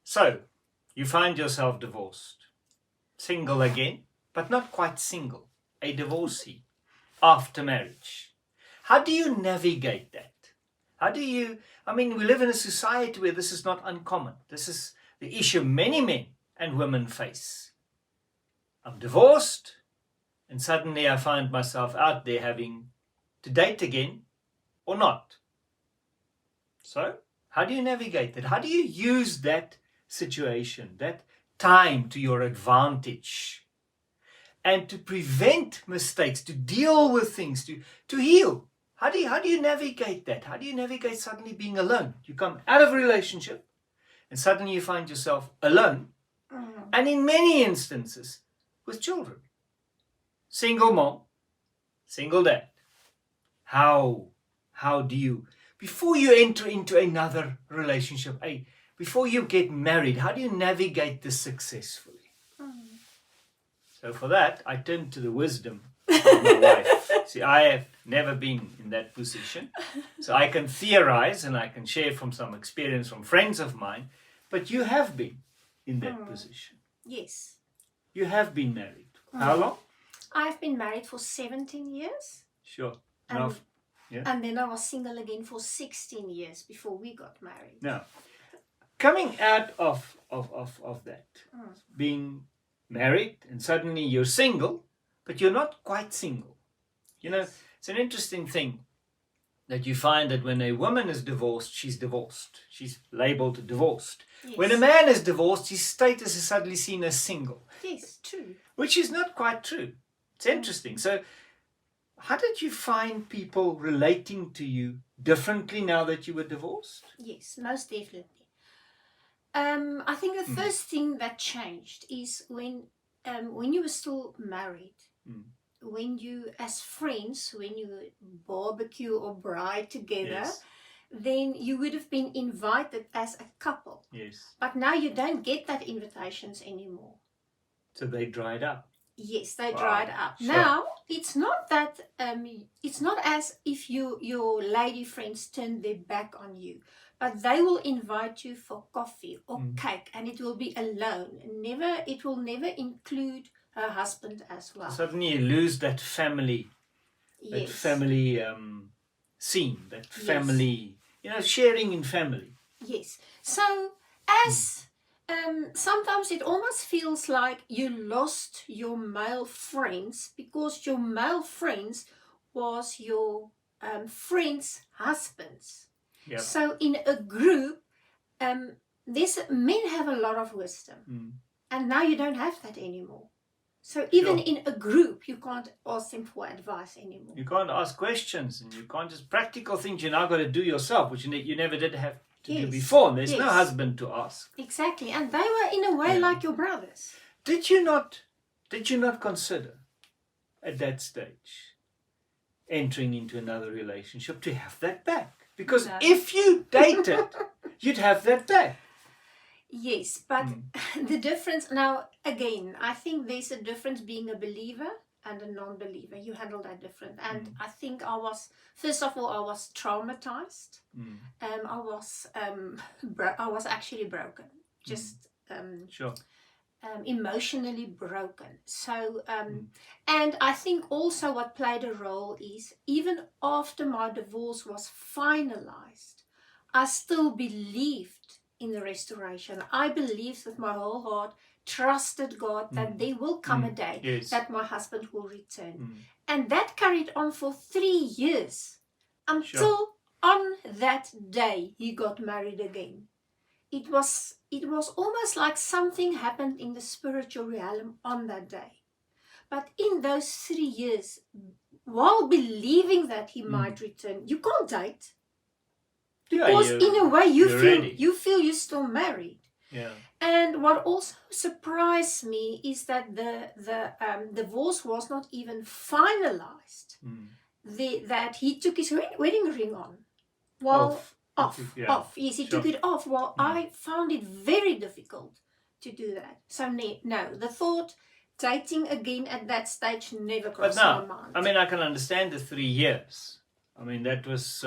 So, you find yourself divorced, single again, but not quite single, a divorcee after marriage. How do you navigate that? How do you, we live in a society where this is not uncommon. This is the issue many men and women face. I'm divorced, and suddenly I find myself out there having to date again or not. So, how do you navigate that? How do you use that situation, that time to your advantage? And to prevent mistakes, to deal with things, to heal. How do you navigate that? How do you navigate suddenly being alone? You come out of a relationship and suddenly you find yourself alone. And in many instances, with children. Single mom, single dad. How do you, before you enter into another relationship, before you get married, how do you navigate this successfully? So for that, I turn to the wisdom of my wife. See, I have never been in that position. So I can theorize and I can share from some experience from friends of mine. But you have been in that position. Yes. You have been married. How long? I've been married for 17 years. Sure. And then I was single again for 16 years before we got married. Now, coming out of that, being married and suddenly you're single, but you're not quite single. You know, it's an interesting thing that you find that when a woman is divorced, she's divorced. She's labeled divorced. Yes. When a man is divorced, his status is suddenly seen as single. Yes, true. Which is not quite true. It's interesting. So, how did you find people relating to you differently now that you were divorced? Yes, most definitely. I think the first thing that changed is when you were still married, when you, as friends, when you barbecue or bride together, then you would have been invited as a couple. Yes. But now you don't get that invitations anymore. So they dried up. Yes, they dried up. Sure. Now, it's not that, it's not as if your lady friends turned their back on you, but they will invite you for coffee or cake, and it will be alone. It will never include her husband as well. So suddenly you lose that family, scene, that family, sharing in family. Yes. So as sometimes it almost feels like you lost your male friends because your male friends was your friends' husbands. Yep. So in a group, men have a lot of wisdom, and now you don't have that anymore. So even in a group, you can't ask them for advice anymore. You can't ask questions, and you can't just practical things you now got to do yourself, which you never did have to do before. And there's no husband to ask. Exactly, and they were in a way like your brothers. Did you not consider at that stage entering into another relationship to have that back? Because if you dated, you'd have that back. Yes, but the difference, now again, I think there's a difference being a believer and a non-believer. You handle that different. And I think first of all, I was traumatized. I was actually broken, just emotionally broken. So, and I think also what played a role is, even after my divorce was finalized, I still believed in the restoration. I believed with my whole heart, trusted God that there will come a day that my husband will return. And that carried on for 3 years until on that day he got married again. It was almost like something happened in the spiritual realm on that day. But in those 3 years, while believing that he might return, you can't date. Because in a way you feel you're still married. Yeah. And what also surprised me is that the divorce was not even finalized. That he took his wedding ring on. Off. Yes, he took it off. Well, I found it very difficult to do that. So no, the thought dating again at that stage never crossed my mind. I can understand the 3 years. That was,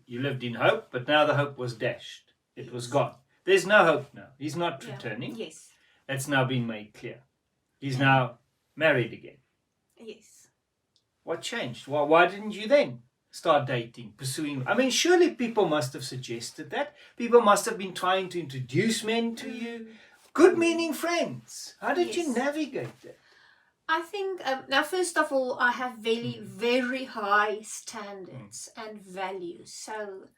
you lived in hope, but now the hope was dashed. It was gone. There's no hope now. He's not Yeah. returning. Yes. That's now been made clear. He's now married again. Yes. What changed? Why didn't you then start dating, pursuing? I mean, surely people must have suggested that. People must have been trying to introduce men to you. Good meaning friends. How did you Yes. navigate that? I think, now first of all, I have very, very high standards and values. So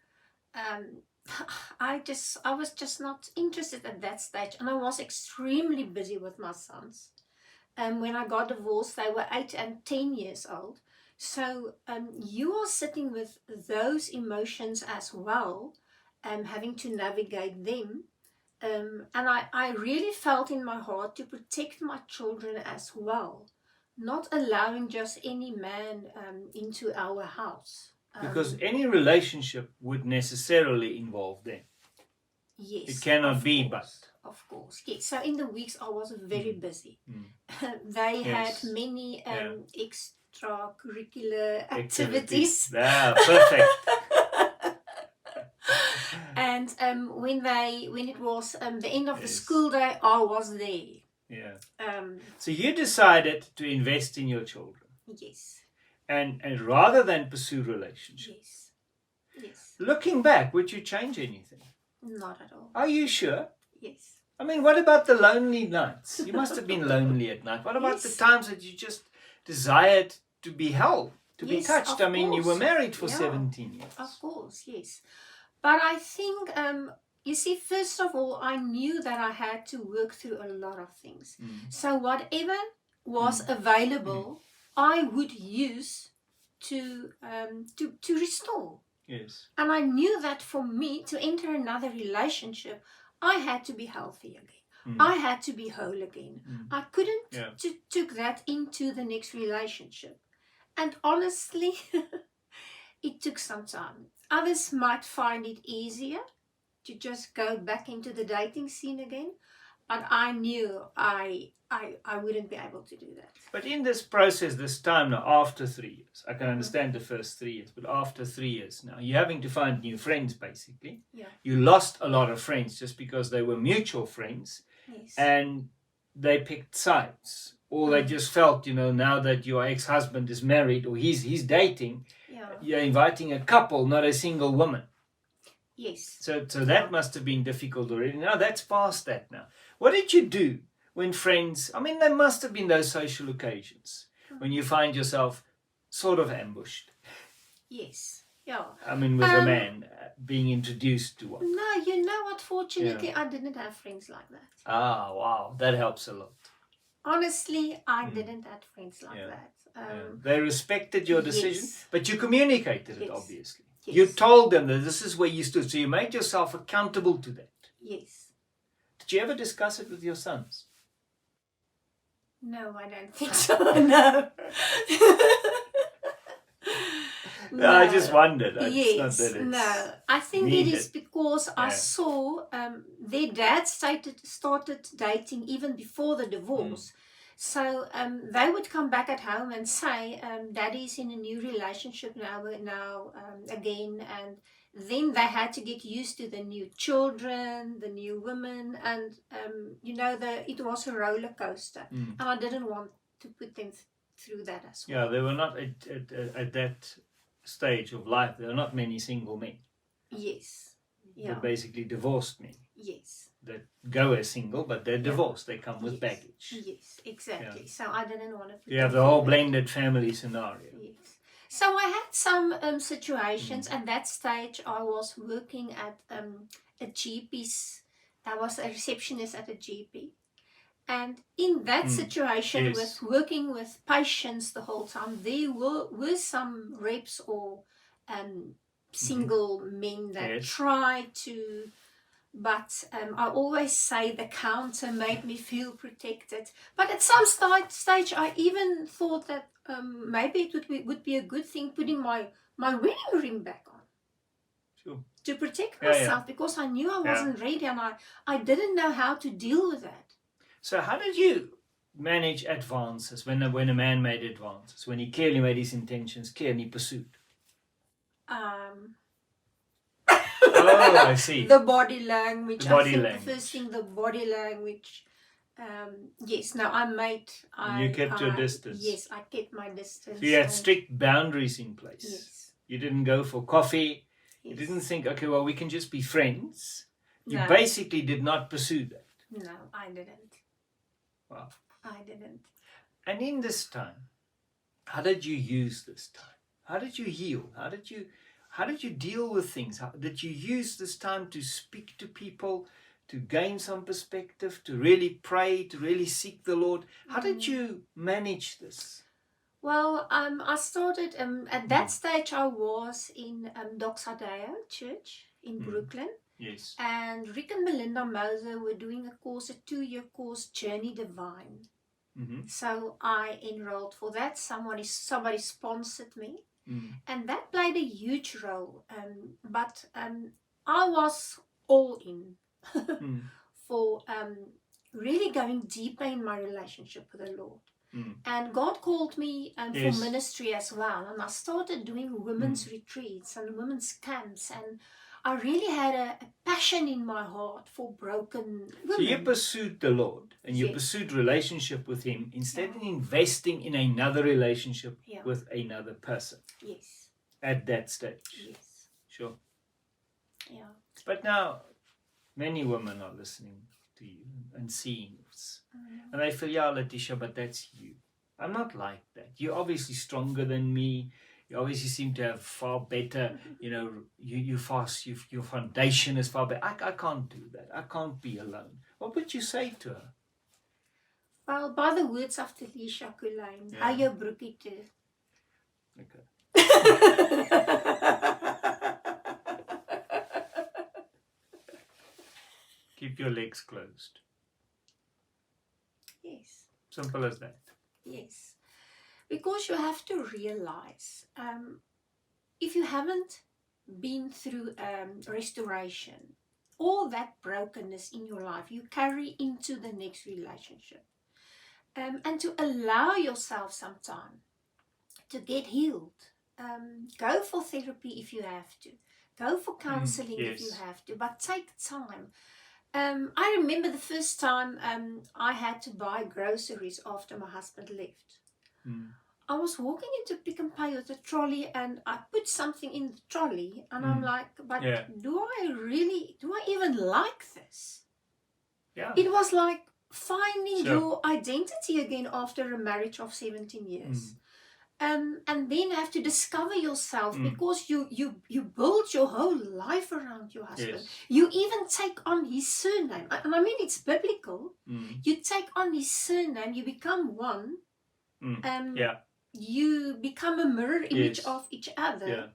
I was just not interested at that stage. And I was extremely busy with my sons. When I got divorced, they were 8 and 10 years old. So you are sitting with those emotions as well, having to navigate them. And I really felt in my heart to protect my children as well, not allowing just any man into our house. Because any relationship would necessarily involve them. Yes. It cannot of be course, but. Of course. Yes. So in the weeks I was very busy. Mm. They Yes. had many Yeah. extracurricular activities. Yeah, perfect. And when it was the end of the Yes. school day, I was there. Yeah. Um, So you decided to invest in your children. yes. And rather than pursue relationships. Yes. Yes. Looking back, would you change anything? Not at all. Are you sure? Yes. I mean, what about the lonely nights? You must have been lonely at night. What about Yes. the times that you just desired to be held, to be Yes, touched? of I mean, you course. were married for Yeah. 17 years. Of course, yes. But I think, you see, first of all, I knew that I had to work through a lot of things. So whatever was available, I would use to restore. Yes. And I knew that for me to enter another relationship, I had to be healthy again. I had to be whole again. I couldn't took that into the next relationship. And honestly, it took some time. Others might find it easier to just go back into the dating scene again, but I knew I wouldn't be able to do that. But in this process, this time now, after 3 years, I can understand the first 3 years, but after 3 years now, you're having to find new friends, basically. Yeah. You lost a lot of friends just because they were mutual friends. Yes. And they picked sides. Or they just felt, now that your ex-husband is married or he's dating, you're inviting a couple, not a single woman. Yes. So that must have been difficult already. Now that's past that now. What did you do when friends, I mean, there must have been those social occasions when you find yourself sort of ambushed. Yes. Yeah. I mean, with a man being introduced to one. No, you know what? Fortunately, I didn't have friends like that. Ah, wow. That helps a lot. Honestly, I didn't have friends like that. They respected your decision, yes. but you communicated it, Yes. obviously. Yes. You told them that this is where you stood, so you made yourself accountable to that. Yes. Did you ever discuss it with your sons? No, I don't think so. No. No, I just wondered. Yes, no. I think needed. it is because I saw their dad started dating even before the divorce. So they would come back at home and say, Daddy's in a new relationship now again. And then they had to get used to the new children, the new women. And, it was a roller coaster. And I didn't want to put them through that as well. Yeah, they were not at that stage of life. There are not many single men. Yes. Yeah. They're basically divorced men. Yes. That go as single, but they're divorced. They come with baggage. Yes, exactly. So I didn't want to put You have the whole blended family scenario. Yes. So I had some situations. At that stage, I was working at a GP's. I was a receptionist at a GP. And in that situation, with working with patients the whole time, there were some reps or single men that tried to, but I always say the counter made me feel protected. But at some stage, I even thought that maybe it would be a good thing putting my wedding ring back on. Sure. To protect myself, because I knew I wasn't ready and I didn't know how to deal with that. So how did you manage advances when a man made advances, when he clearly made his intentions clear and he pursued? Oh Oh, I see. The body language. The body I think language. the first thing, the body language. Yes, no, You kept your distance. Yes, I kept my distance. So you had strict boundaries in place. Yes. You didn't go for coffee. You Yes. didn't think, okay, well, we can just be friends. You No. basically did not pursue that. No, I didn't. Wow. I didn't. And in this time, how did you use this time? How did you heal? How did you deal with things? How did you use this time to speak to people, to gain some perspective, to really pray, to really seek the Lord? How did you manage this? Well, I started at that stage. I was in Doxadeo Church in Brooklyn, Yes. and Rick and Melinda Moser were doing a course, a 2-year course, Journey Divine. So I enrolled for that. Somebody sponsored me, and that played a huge role. But I was all in for really going deeper in my relationship with the Lord. And God called me for ministry as well, and I started doing women's retreats and women's camps, and I really had a passion in my heart for broken women. So you pursued the Lord, and you Yes. pursued relationship with Him instead of investing in another relationship with another person. Yes. At that stage. Yes. Sure. Yeah. But now, many women are listening to you and seeing this. And they feel, yeah, Laetitia, but that's you. I'm not like that. You're obviously stronger than me. You obviously seem to have far better, your foundation is far better. I can't do that. I can't be alone. What would you say to her? Well, by the words of Laetitia Kulijn, hou jou broekie toe. Okay. Keep your legs closed. Yes. Simple as that. Yes. Because you have to realize, if you haven't been through restoration, all that brokenness in your life, you carry into the next relationship. And to allow yourself some time to get healed. Go for therapy if you have to. Go for counseling if you have to. But take time. I remember the first time I had to buy groceries after my husband left. I was walking into Pick n Pay with a trolley, and I put something in the trolley, and I'm like, but do I even like this? Yeah. It was like finding your identity again after a marriage of 17 years. And then have to discover yourself, because you build your whole life around your husband. You even take on his surname. And I mean, it's biblical. You take on his surname, you become one. You become a mirror image of each other.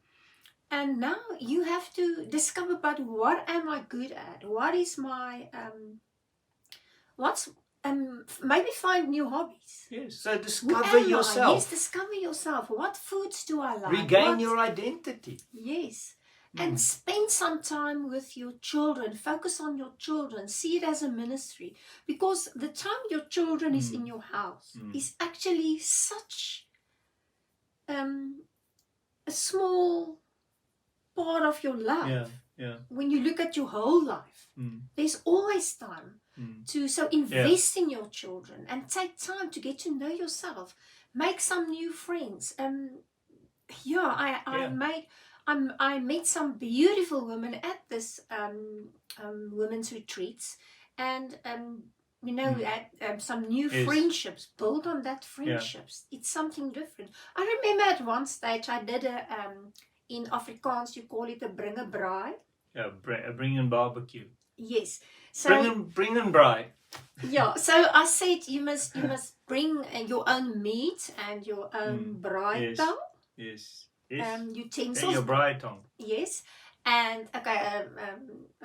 And now you have to discover, but what am I good at? What is my maybe find new hobbies. Yes. So discover yourself. Yes, discover yourself. What foods do I like? Regain your identity. Yes. And spend some time with your children. Focus on your children. See it as a ministry. Because the time your children is in your house is actually such a small part of your life. When you look at your whole life, there's always time to invest in your children and take time to get to know yourself. Make some new friends. I met some beautiful women at this women's retreats, and had some new friendships. Build on that friendships. It's something different. I remember at one stage I did in Afrikaans you call it a bring a braai. Yeah, bring and barbecue. Yes. So bring and braai. Yeah. So I said you must bring your own meat and your own braai tang. Yes. Utensils. And your braai tang. Yes. And a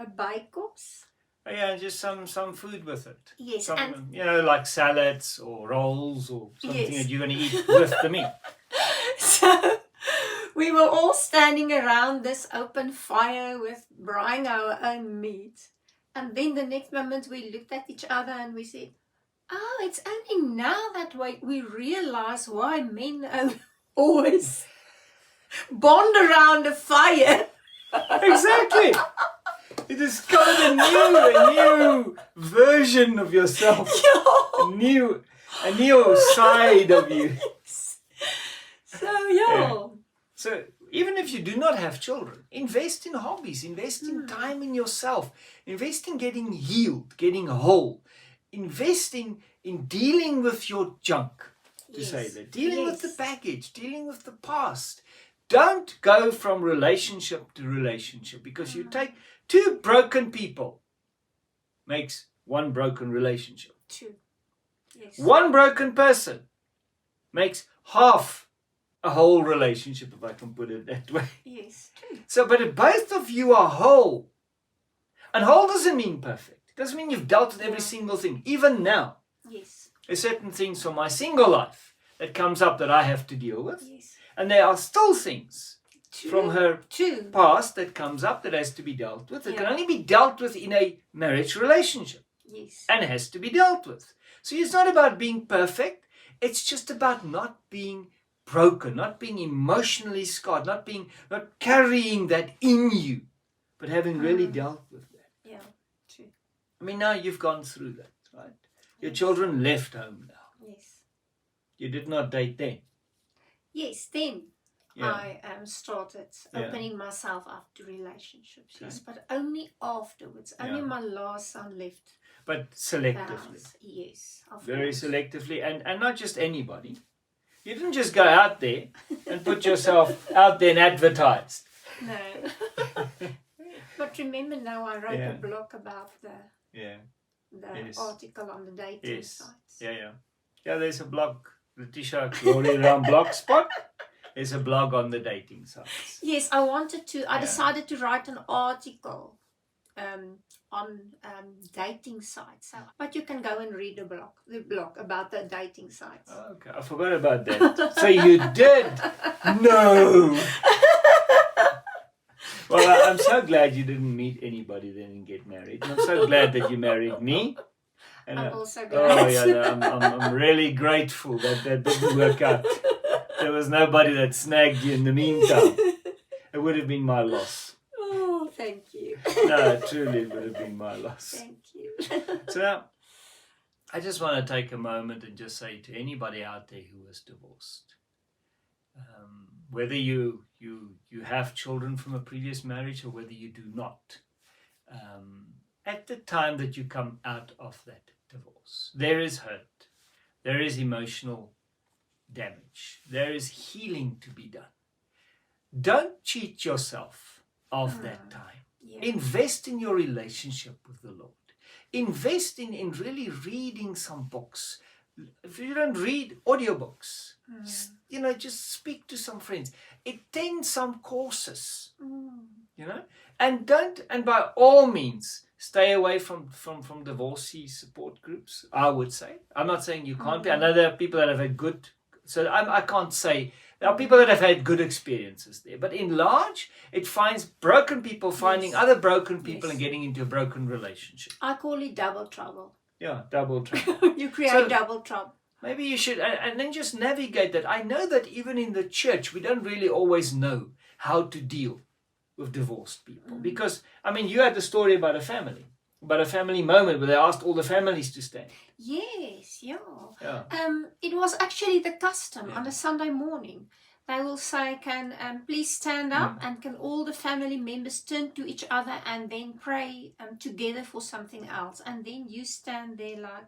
bykops. Oh, yeah, just some food with it. Yes. Some, like salads or rolls or something that you're going to eat with the meat. So we were all standing around this open fire with braaiing our own meat. And then the next moment we looked at each other and we said, oh, it's only now that we realize why men always bond around a fire. Exactly. You discovered a new version of yourself. A new side of you. So, yeah. So even if you do not have children, invest in hobbies, invest in time in yourself, invest in getting healed, getting whole, invest in dealing with your junk, to say that, dealing with the baggage, dealing with the past. Don't go from relationship to relationship, because you take two broken people, makes one broken relationship. Two. Yes. One broken person makes half a whole relationship, if I can put it that way. Yes. So, but if both of you are whole, and whole doesn't mean perfect. It doesn't mean you've dealt with every single thing. Even now, yes, there's certain things from my single life that comes up that I have to deal with. Yes. And there are still things True. from her True. past that comes up that has to be dealt with. It can only be dealt with in a marriage relationship. Yes. And has to be dealt with. So it's not about being perfect. It's just about not being broken, not being emotionally scarred, not carrying that in you, but having really dealt with that. Yeah, true. I mean, now you've gone through that, right? Your children left home now. Yes. You did not date then. Yes, then I started opening myself up to relationships. Okay. Yes, but only afterwards. Only my last son left. But selectively. Yes, of Very course. selectively, and not just anybody. You didn't just go out there and put yourself out there and advertise. No. But remember now I wrote a blog about the article on the dating sites. Yeah, there's a blog, Laetitia Glory around Blogspot. There's a blog on the dating sites. Yes, I decided to write an article on dating sites. But you can go and read the blog about the dating sites. Okay, I forgot about that. So you did? No! Well, I'm so glad you didn't meet anybody then and get married. And I'm so glad that you married me. And, I'm also glad. Oh yeah, no, I'm really grateful that didn't work out. There was nobody that snagged you in the meantime. It would have been my loss. Oh, thank you. No, truly it would have been my loss. Thank you. So now, I just want to take a moment and just say to anybody out there who is divorced, whether you have children from a previous marriage or whether you do not, at the time that you come out of that divorce, there is hurt, there is emotional damage, there is healing to be done. Don't cheat yourself of that time. Yeah. Invest in your relationship with the Lord. Invest in really reading some books. If you don't read audiobooks, just speak to some friends. Attend some courses, and by all means, stay away from divorcee support groups, I would say. I'm not saying you can't be. I know there are people that have had good, so I can't say. There are people that have had good experiences there. But in large, it finds broken people finding other broken people and getting into a broken relationship. I call it double trouble. Yeah, double trouble. You create double trouble. Maybe you should, and then just navigate that. I know that even in the church, we don't really always know how to deal with divorced people. Because, I mean, you had the story about a family moment where they asked all the families to stand. Yes, yeah. It was actually the custom on a Sunday morning. They will say, can please stand up and can all the family members turn to each other and then pray together for something else. And then you stand there like...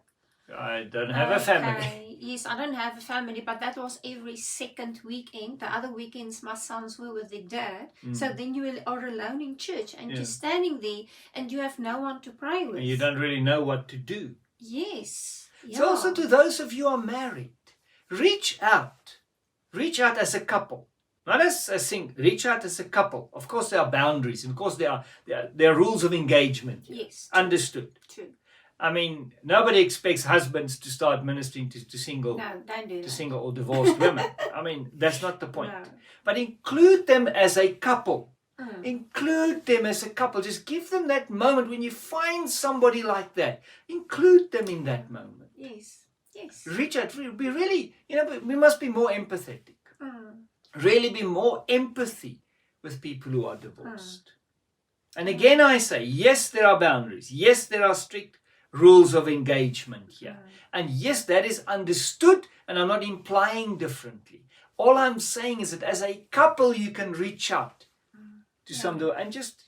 I don't have a family. Yes, I don't have a family, but that was every second weekend. The other weekends my sons were with their dad. So then you are alone in church and you're standing there and you have no one to pray with. And you don't really know what to do. Yes. Yeah. So also to those of you who are married, reach out. Reach out as a couple. Not as a single. Reach out as a couple. Of course there are boundaries. And of course there are rules of engagement. Yes. Understood. True. I mean, nobody expects husbands to start ministering to single, single or divorced women. I mean, that's not the point. No. But include them as a couple. Include them as a couple. Just give them that moment when you find somebody like that. Include them in that moment. Yes. Yes. Reach out. Be really, we must be more empathetic. Really be more empathy with people who are divorced. And again I say, yes, there are boundaries. Yes, there are strict rules of engagement here. And yes, that is understood, and I'm not implying differently. All I'm saying is that as a couple, you can reach out to some, and just,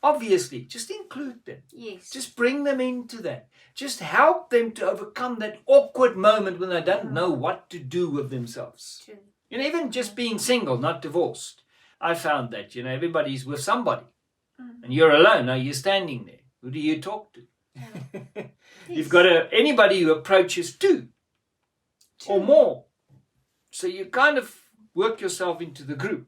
obviously, just include them. Yes. Just bring them into that. Just help them to overcome that awkward moment when they don't know what to do with themselves. True. Even just being single, not divorced. I found that, everybody's with somebody. And you're alone. Now you're standing there. Who do you talk to? You've got anybody who approaches two or more. So you kind of work yourself into the group.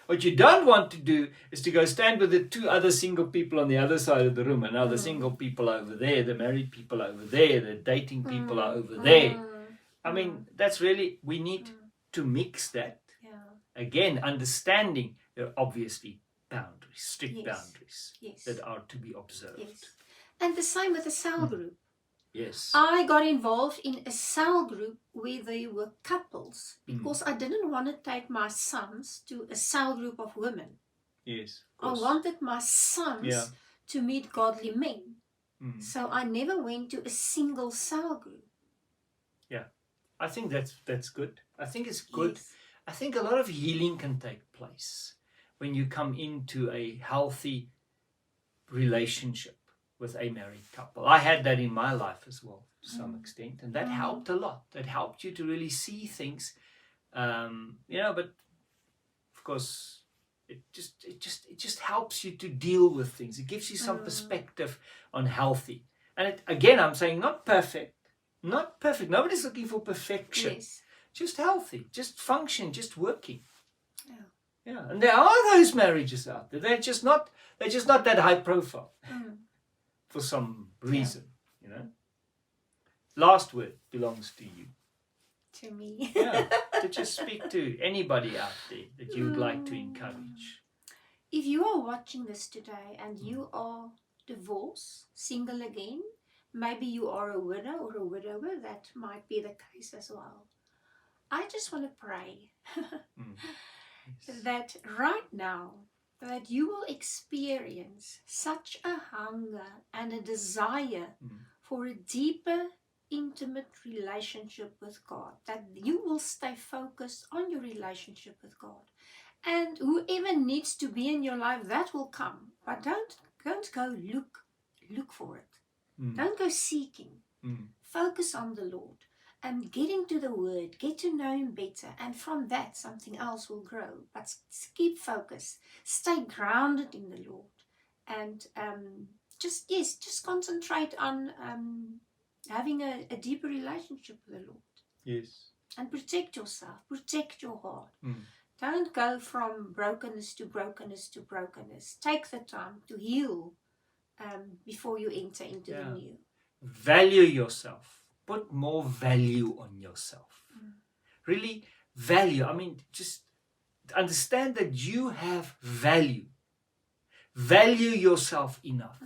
What you don't want to do is to go stand with the two other single people on the other side of the room, and now the single people are over there, the married people are over there, the dating people are over there. I mean, that's really, we need to mix that. Again, understanding there are obviously boundaries, strict boundaries that are to be observed. Yes. And the same with the cell group. Yes. I got involved in a cell group where they were couples because I didn't want to take my sons to a cell group of women. Yes. I wanted my sons to meet godly men. So I never went to a single cell group. Yeah. I think that's good. I think it's good. Yes. I think a lot of healing can take place when you come into a healthy relationship with a married couple. I had that in my life as well, to some extent, and that helped a lot. That helped you to really see things, but of course, it just helps you to deal with things. It gives you some perspective on healthy. And again, I'm saying not perfect. Nobody's looking for perfection. Yes. Just healthy, just function, just working. Yeah. And there are those marriages out there. They're just not that high profile. For some reason, Last word belongs to you. To me. To just speak to anybody out there that you would like to encourage. If you are watching this today and you are divorced, single again, maybe you are a widow or a widower, that might be the case as well. I just want to pray that right now, that you will experience such a hunger and a desire for a deeper, intimate relationship with God, that you will stay focused on your relationship with God. And whoever needs to be in your life, that will come. But don't go look for it. Don't go seeking. Focus on the Lord. And get into the Word, get to know Him better, and from that something else will grow. But keep focused, stay grounded in the Lord, and just concentrate on having a deeper relationship with the Lord. Yes. And protect yourself, protect your heart. Don't go from brokenness to brokenness to brokenness. Take the time to heal before you enter into the new. Value yourself. Put more value on yourself. Really value. I mean, just understand that you have value. Value yourself enough.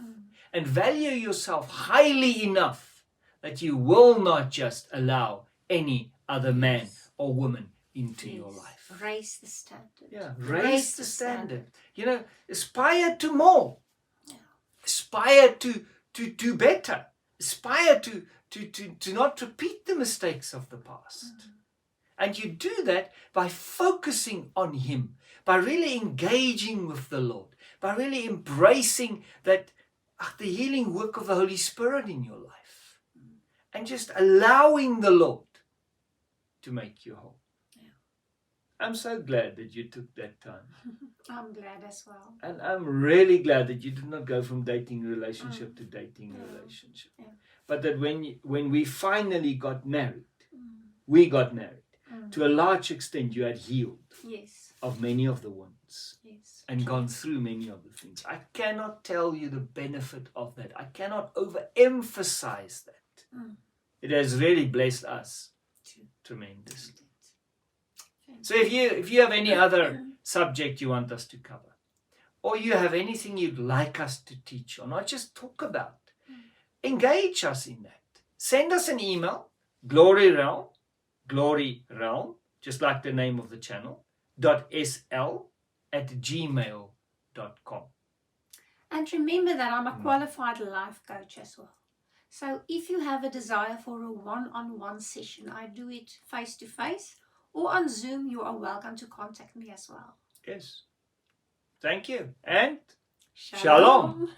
And value yourself highly enough that you will not just allow any other man or woman into your life. Raise the standard. Yeah, raise the standard. Aspire to more. Aspire to do better. Aspire to not repeat the mistakes of the past. And you do that by focusing on Him, by really engaging with the Lord, by really embracing that the healing work of the Holy Spirit in your life, and just allowing the Lord to make you whole. I'm so glad that you took that time. I'm glad as well. And I'm really glad that you did not go from dating relationship to dating relationship. But that when we finally got married, we got married. To a large extent, you had healed of many of the wounds and gone through many of the things. I cannot tell you the benefit of that. I cannot overemphasize that. It has really blessed us tremendously. So if you have any other subject you want us to cover, or you have anything you'd like us to teach on, or just talk about, engage us in that. Send us an email, glory realm, just like the name of the channel, .sl@gmail.com. And remember that I'm a qualified life coach as well. So if you have a desire for a one-on-one session, I do it face-to-face or on Zoom, you are welcome to contact me as well. Yes. Thank you. And Shalom.